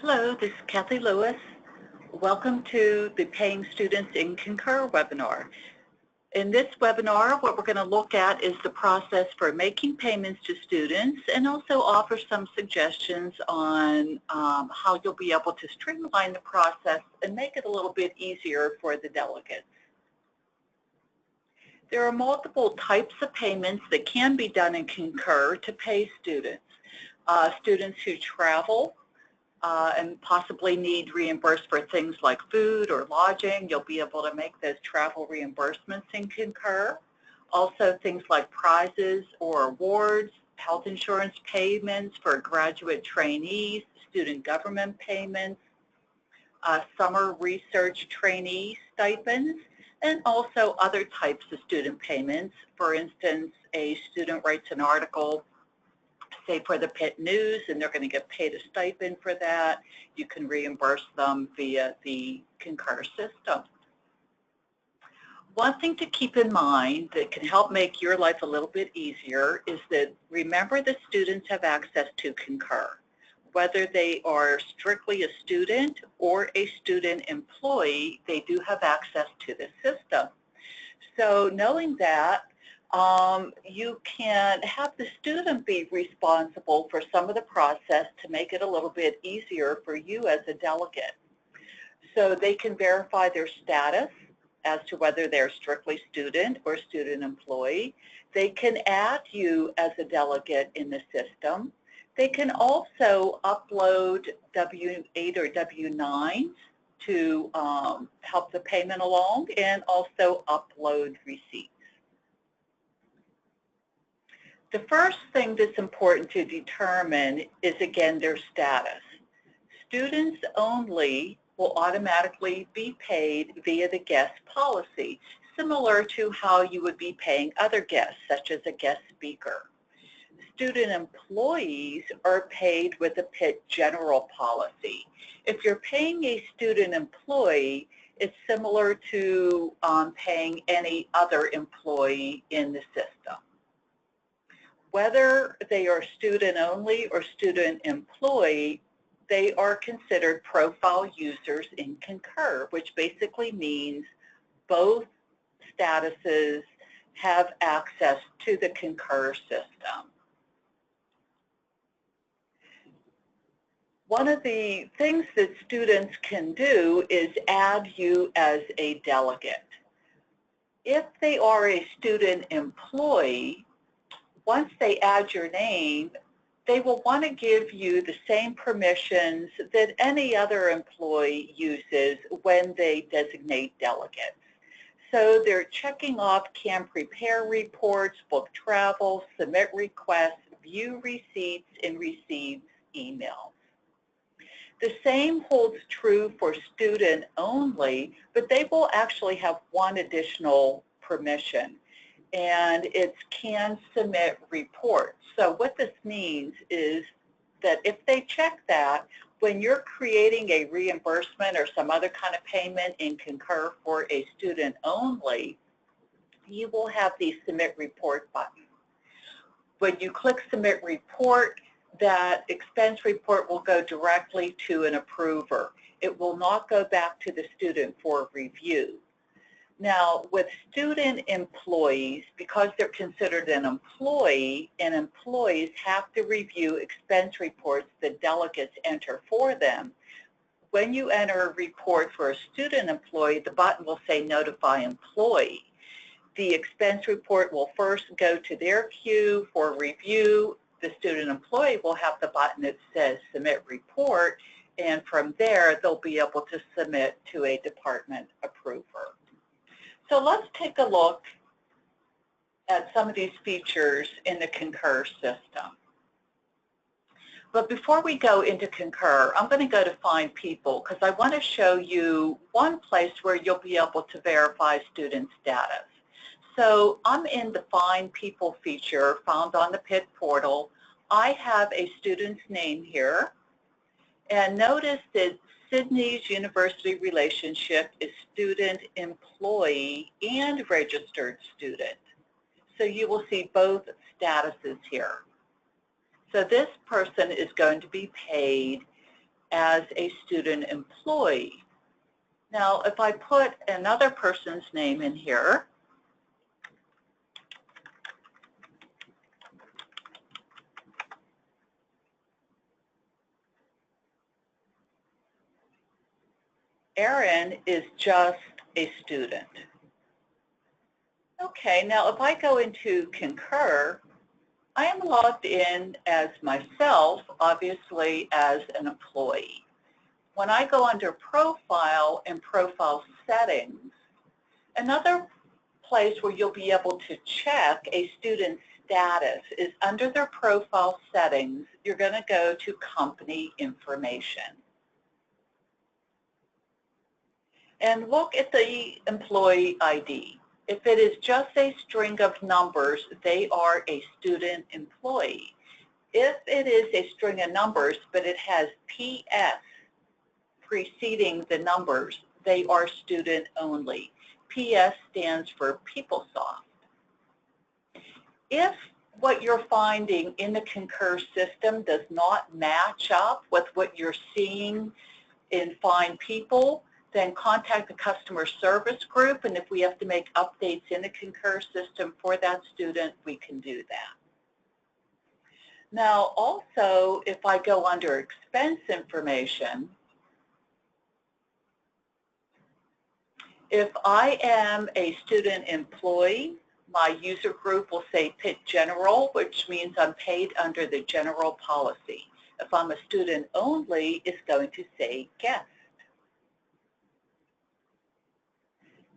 Hello, this is Kathy Lewis. Welcome to the Paying Students in Concur webinar. In this webinar, what we're going to look at is the process for making payments to students and also offer some suggestions on how you'll be able to streamline the process and make it a little bit easier for the delegates. There are multiple types of payments that can be done in Concur to pay students. Students who travel and possibly need reimbursed for things like food or lodging, you'll be able to make those travel reimbursements in Concur. Also things like prizes or awards, health insurance payments for graduate trainees, student government payments, summer research trainee stipends, and also other types of student payments. For instance, a student writes an article, say for the Pitt News, and they're going to get paid a stipend for that. You can reimburse them via the Concur system. One thing to keep in mind that can help make your life a little bit easier is that remember that students have access to Concur. Whether they are strictly a student or a student employee, they do have access to the system. So knowing that, you can have the student be responsible for some of the process to make it a little bit easier for you as a delegate. So they can verify their status as to whether they're strictly student or student employee. They can add you as a delegate in the system. They can also upload W-8 or W-9s to help the payment along, and also upload receipts. The first thing that's important to determine is, again, their status. Students only will automatically be paid via the guest policy, similar to how you would be paying other guests, such as a guest speaker. Student employees are paid with the Pitt general policy. If you're paying a student employee, it's similar to paying any other employee in the system. Whether they are student only or student employee, they are considered profile users in Concur, which basically means both statuses have access to the Concur system. One of the things that students can do is add you as a delegate. If they are a student employee, once they add your name, they will want to give you the same permissions that any other employee uses when they designate delegates. So they're checking off can prepare reports, book travel, submit requests, view receipts, and receive emails. The same holds true for student only, but they will actually have one additional permission, and it's can submit reports. So what this means is that if they check that, when you're creating a reimbursement or some other kind of payment in Concur for a student only, you will have the submit report button. When you click submit report, that expense report will go directly to an approver. It will not go back to the student for review. Now, with student employees, because they're considered an employee, and employees have to review expense reports that delegates enter for them, when you enter a report for a student employee, the button will say Notify Employee. The expense report will first go to their queue for review. The student employee will have the button that says Submit Report, and from there, they'll be able to submit to a department approver. So let's take a look at some of these features in the Concur system. But before we go into Concur, I'm going to go to Find People because I want to show you one place where you'll be able to verify student status. So I'm in the Find People feature found on the Pitt portal. I have a student's name here, and notice that Sydney's university relationship is student, employee, and registered student. So you will see both statuses here. So this person is going to be paid as a student employee. Now, if I put another person's name in here, Aaron is just a student. Okay, now if I go into Concur, I am logged in as myself, obviously as an employee. When I go under Profile and Profile Settings, another place where you'll be able to check a student's status is under their Profile Settings. You're going to go to Company Information. And look at the employee ID. If it is just a string of numbers, they are a student employee. If it is a string of numbers, but it has PS preceding the numbers, they are student only. PS stands for PeopleSoft. If what you're finding in the Concur system does not match up with what you're seeing in Find People, then contact the customer service group, and if we have to make updates in the Concur system for that student, we can do that. Now also, if I go under expense information, if I am a student employee, my user group will say PIT General, which means I'm paid under the general policy. If I'm a student only, it's going to say guest.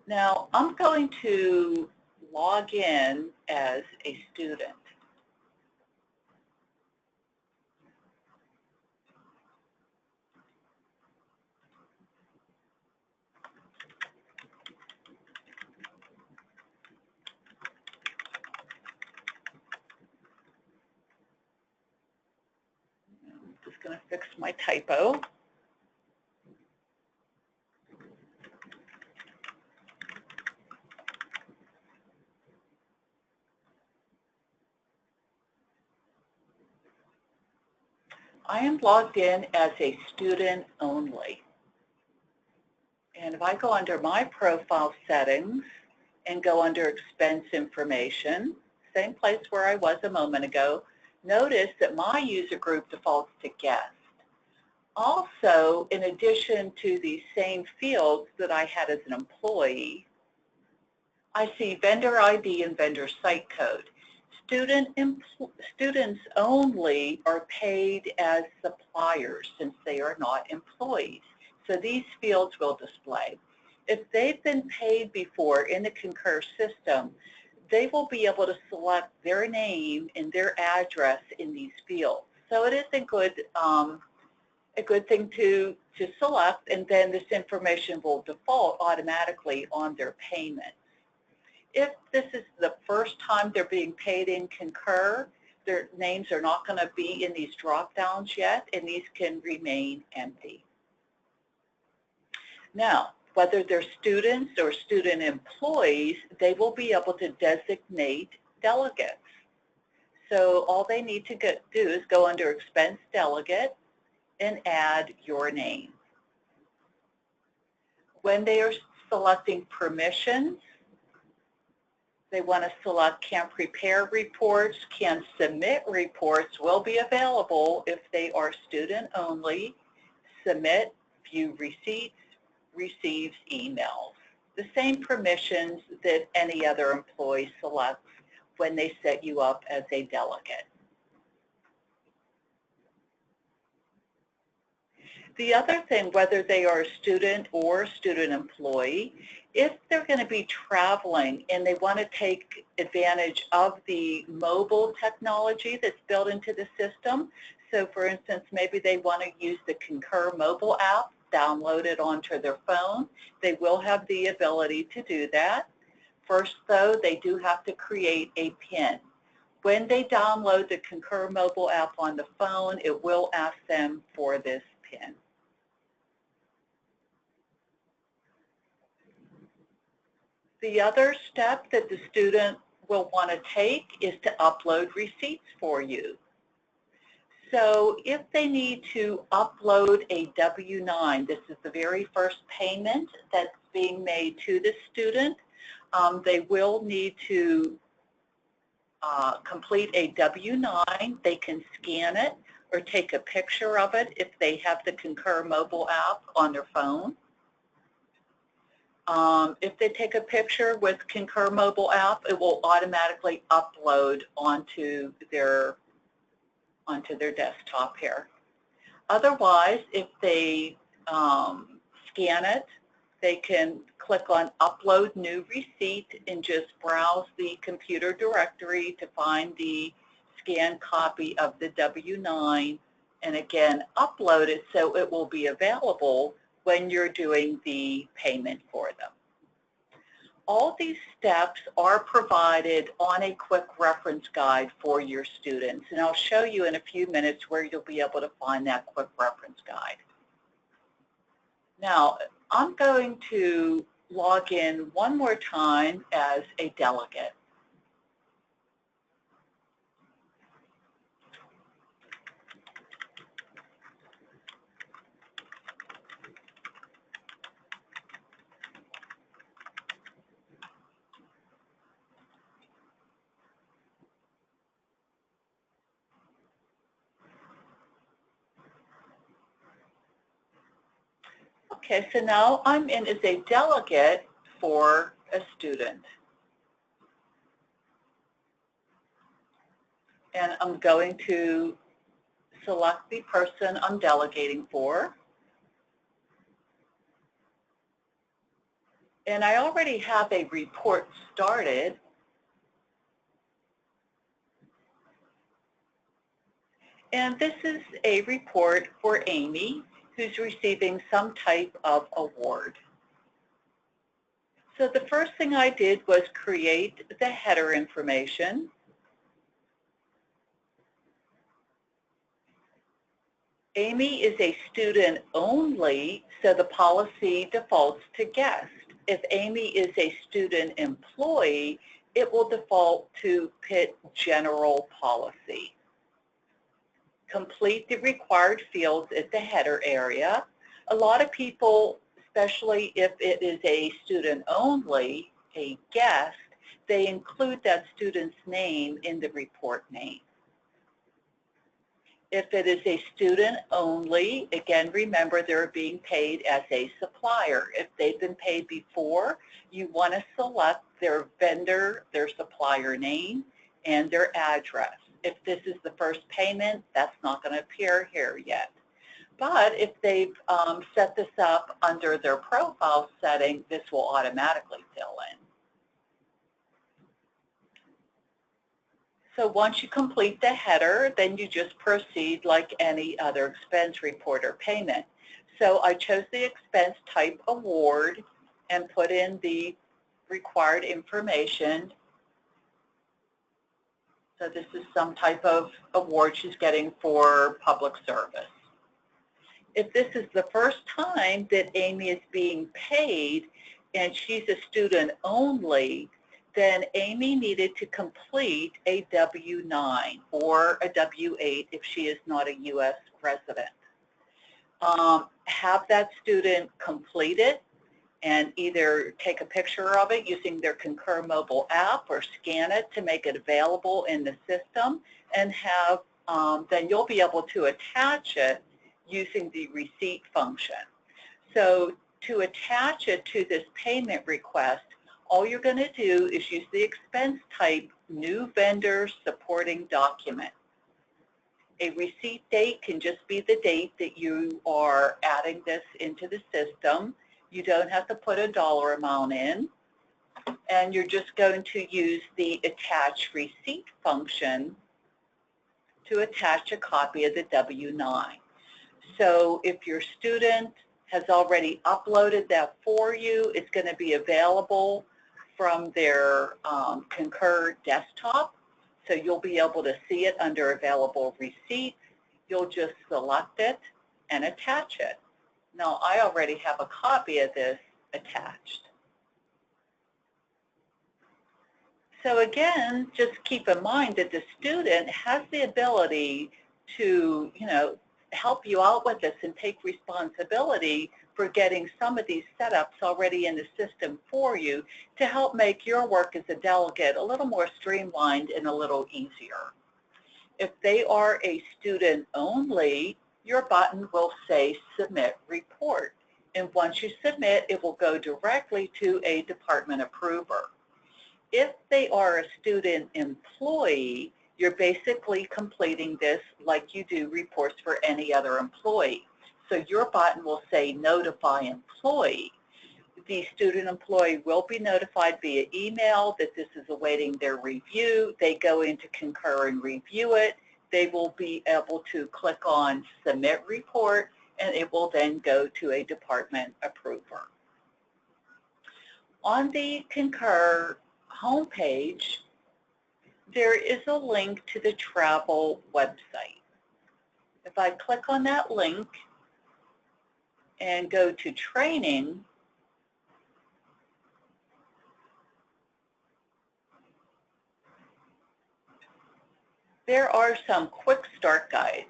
Now, I'm going to log in as a student. I'm just going to fix my typo. I am logged in as a student only. And if I go under my profile settings and go under expense information, same place where I was a moment ago, notice that my user group defaults to guest. Also, in addition to the same fields that I had as an employee, I see vendor ID and vendor site code. Students only are paid as suppliers since they are not employees. So these fields will display. If they've been paid before in the Concur system, they will be able to select their name and their address in these fields. So it is a good thing to select, and then this information will default automatically on their payment. If this is the first time they're being paid in Concur, their names are not going to be in these drop-downs yet, and these can remain empty. Now, whether they're students or student employees, they will be able to designate delegates. So all they need to do is go under Expense Delegate and add your name. When they are selecting permissions, they want to select can prepare reports, can submit reports, will be available if they are student only, submit, view receipts, receives emails. The same permissions that any other employee selects when they set you up as a delegate. The other thing, whether they are a student or student employee, if they're going to be traveling and they want to take advantage of the mobile technology that's built into the system, so for instance, maybe they want to use the Concur mobile app, download it onto their phone, they will have the ability to do that. First, though, they do have to create a PIN. When they download the Concur mobile app on the phone, it will ask them for this PIN. The other step that the student will want to take is to upload receipts for you. So if they need to upload a W-9, this is the very first payment that's being made to the student, they will need to complete a W-9. They can scan it or take a picture of it if they have the Concur mobile app on their phone. If they take a picture with Concur mobile app, it will automatically upload onto their desktop here. Otherwise, if they scan it, they can click on Upload New Receipt and just browse the computer directory to find the scanned copy of the W-9 and again upload it so it will be available when you're doing the payment for them. All these steps are provided on a quick reference guide for your students, and I'll show you in a few minutes where you'll be able to find that quick reference guide. Now, I'm going to log in one more time as a delegate. Okay, so now I'm in as a delegate for a student. And I'm going to select the person I'm delegating for. And I already have a report started. And this is a report for Amy, who's receiving some type of award. So the first thing I did was create the header information. Amy is a student only, so the policy defaults to guest. If Amy is a student employee, it will default to PIT general policy. Complete the required fields at the header area. A lot of people, especially if it is a student only, a guest, they include that student's name in the report name. If it is a student only, again, remember they're being paid as a supplier. If they've been paid before, you want to select their vendor, their supplier name, and their address. If this is the first payment, that's not going to appear here yet. But if they've set this up under their profile setting, this will automatically fill in. So once you complete the header, then you just proceed like any other expense report or payment. So I chose the expense type award and put in the required information. So this is some type of award she's getting for public service. If this is the first time that Amy is being paid and she's a student only, then Amy needed to complete a W-9 or a W-8 if she is not a U.S. resident. Have that student complete it and either take a picture of it using their Concur mobile app or scan it to make it available in the system, and have then you'll be able to attach it using the receipt function. So to attach it to this payment request, all you're going to do is use the expense type new vendor supporting document. A receipt date can just be the date that you are adding this into the system. You don't have to put a dollar amount in. And you're just going to use the attach receipt function to attach a copy of the W-9. So if your student has already uploaded that for you, it's going to be available from their Concur desktop. So you'll be able to see it under available receipts. You'll just select it and attach it. Now, I already have a copy of this attached. So again, just keep in mind that the student has the ability to, help you out with this and take responsibility for getting some of these setups already in the system for you to help make your work as a delegate a little more streamlined and a little easier. If they are a student only, your button will say Submit Report. And once you submit, it will go directly to a department approver. If they are a student employee, you're basically completing this like you do reports for any other employee. So your button will say Notify Employee. The student employee will be notified via email that this is awaiting their review. They go into Concur and review it. They will be able to click on Submit Report, and it will then go to a department approver. On the Concur homepage, there is a link to the travel website. If I click on that link and go to training, there are some quick start guides.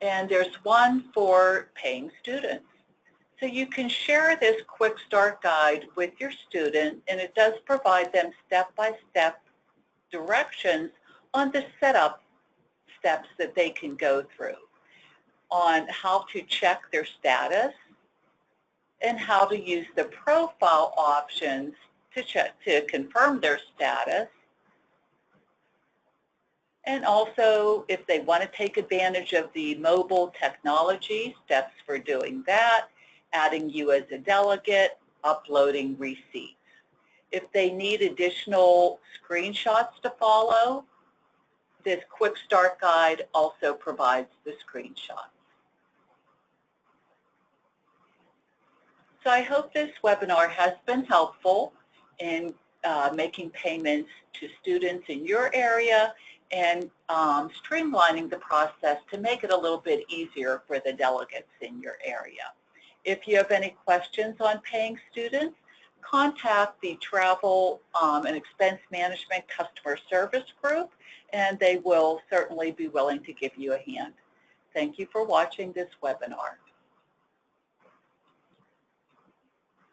And there's one for paying students. So you can share this quick start guide with your student, and it does provide them step-by-step directions on the setup steps that they can go through, on how to check their status and how to use the profile options to confirm their status. And also, if they want to take advantage of the mobile technology, steps for doing that, adding you as a delegate, uploading receipts. If they need additional screenshots to follow, this quick start guide also provides the screenshots. So I hope this webinar has been helpful in making payments to students in your area and streamlining the process to make it a little bit easier for the delegates in your area. If you have any questions on paying students, contact the Travel and Expense Management Customer Service Group, and they will certainly be willing to give you a hand. Thank you for watching this webinar.